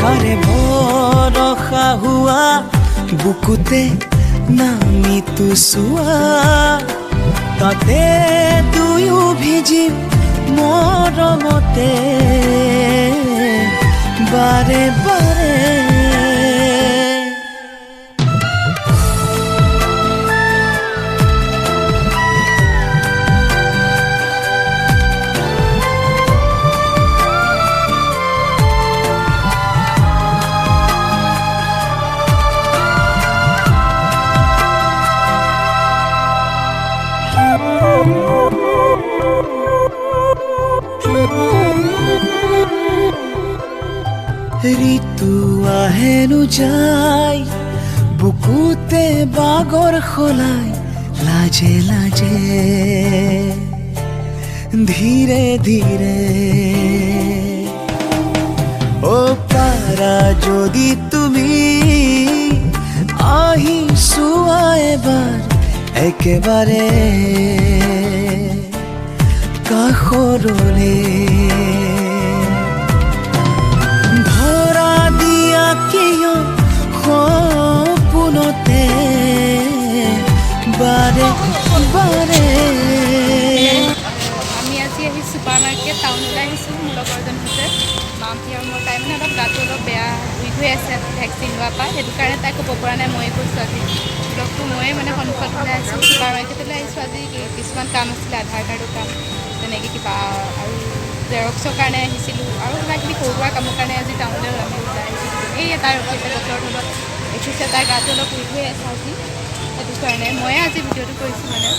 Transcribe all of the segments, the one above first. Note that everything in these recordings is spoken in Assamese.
নিশাৰে ভৰসা হোৱা বুকুতে নামিতো চোৱা তাতে দুয়ো ভিজিম মৰমতে বাৰে বাৰে ঋতু আহেনো যায় বুকুতে বাগৰ খলাই লাজে লাজে ধীৰে ধীৰে ও পাৰা যদি তুমি আহি চোৱা এবাৰ একেবাৰে কাষৰলে ধৰা দিয়া কিয় সপোনতে বাৰে বাৰে আমি আজি আহি ছুপাৰ মাৰ্কেট টাউনলৈ আহিছোঁ মোৰ লগৰজন হৈছে মাম্পি আৰু মোৰ তাই মানে অলপ গাটো অলপ বেয়া উইক হৈ আছে ভেকচিন লোৱাৰ পৰা সেইটো কাৰণে তাই ক'ব পৰা নাই ময়ে কৈছোঁ আজি লগটো ময়ে মানে সন্মুখত ওলাই আহিছোঁ ছুপাৰ মাৰ্কেটলৈ আহিছোঁ আজি কিছুমান কাম আছিলে আধাৰ কাৰ্ডৰ কাম তেনেকৈ কিবা আৰু জেৰক্সৰ কাৰণে আহিছিলোঁ আৰু কিবা কিবি সৰু সুৰা কামৰ কাৰণে আজি টাউনলৈ আমি ওলাই আহিছিলোঁ এই এটা ৰখিছে বতৰৰ তলত দেখিছে তাইৰ গাটো অলপ উইক হৈ আছে আজি সেইটো কাৰণে ময়ে আজি ভিডিঅ'টো কৰিছোঁ মানে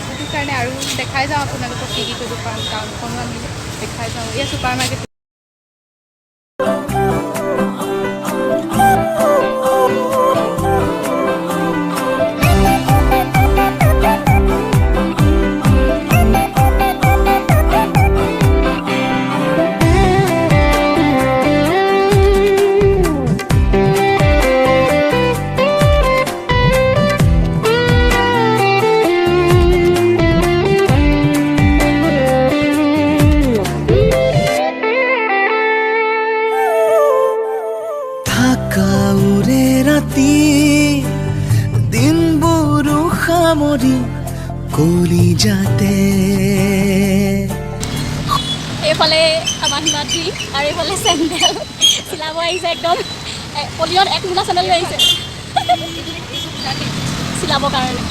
সেইটো কাৰণে আৰু দেখাই যাওঁ আপোনালোকক কি কৰিব পাৰোঁ টাউনখনো আমি দেখাই যাওঁ এই ছুপাৰ মাৰ্কেট কাউৰে ৰাতি দিনবোৰো সামৰি কলি যাতে এইফালে আমাৰ হিমাদ্ৰী আৰু এইফালে চেণ্ডেল চিলাব আহিছে একদম পলিঅ'ত এক মোনা চেণ্ডেল লৈ আহিছে চিলাবৰ কাৰণে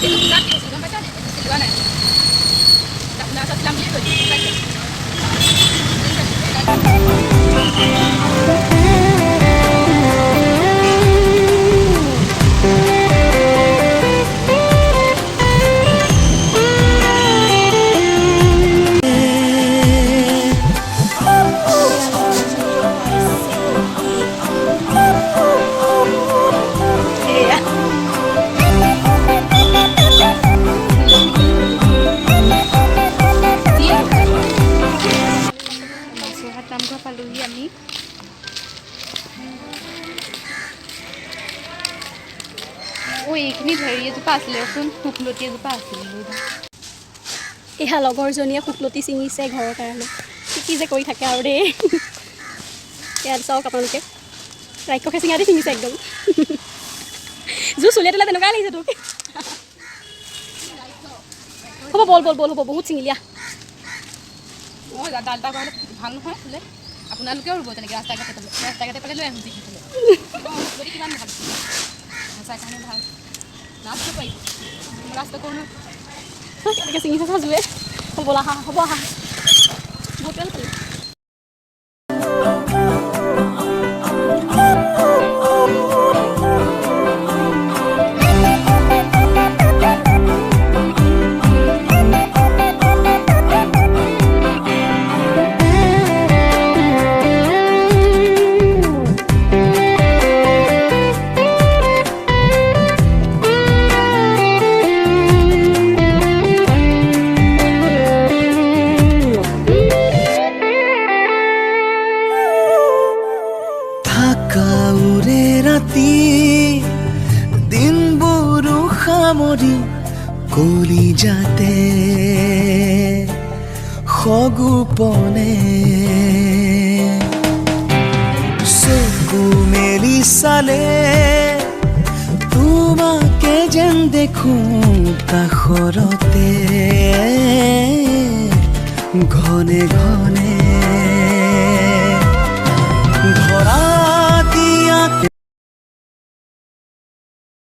নামঘৰ পালোহি আমি এইখিনিত হেৰি এজোপা আছিলে ৰচোন শুকলতি এজোপা আছিলে এয়া লগৰজনীয়ে শুকলতি ছিঙিছে ঘৰৰ কাৰণে কি যে কৰি থাকে আৰু দেই ইয়াত চাওক আপোনালোকে ৰাক্ষসে চিঙা দি ছিঙিছে একদম জোৰ চুলিয়াই দিলে তেনেকুৱাই লাগিছে তোক হ'ব বল বল বল হ'ব বহুত ছিঙিলিয়া অঁ ডালটা কৰিলে ভাল নহয় বোলে আপোনালোকেও ৰুব তেনেকৈ ৰাস্তা ঘাটে পালে লৈ আহোঁ দেখিছিলে যদি কিমান ভাল সঁচাই কাৰণে ভাল নাচটো পাৰিব ৰাস্তা কৰোঁ এনেকৈ ছিঙিছে চাজুৱে হ'ব আহা হ'ব আহা বহুত ভাল পালোঁ কাউৰে ৰাতি দিনবোৰো সামৰি কলি যাতে সগুপনে চালে তোমাকে যেন দেখোঁ কাষৰতে ঘনে ঘনে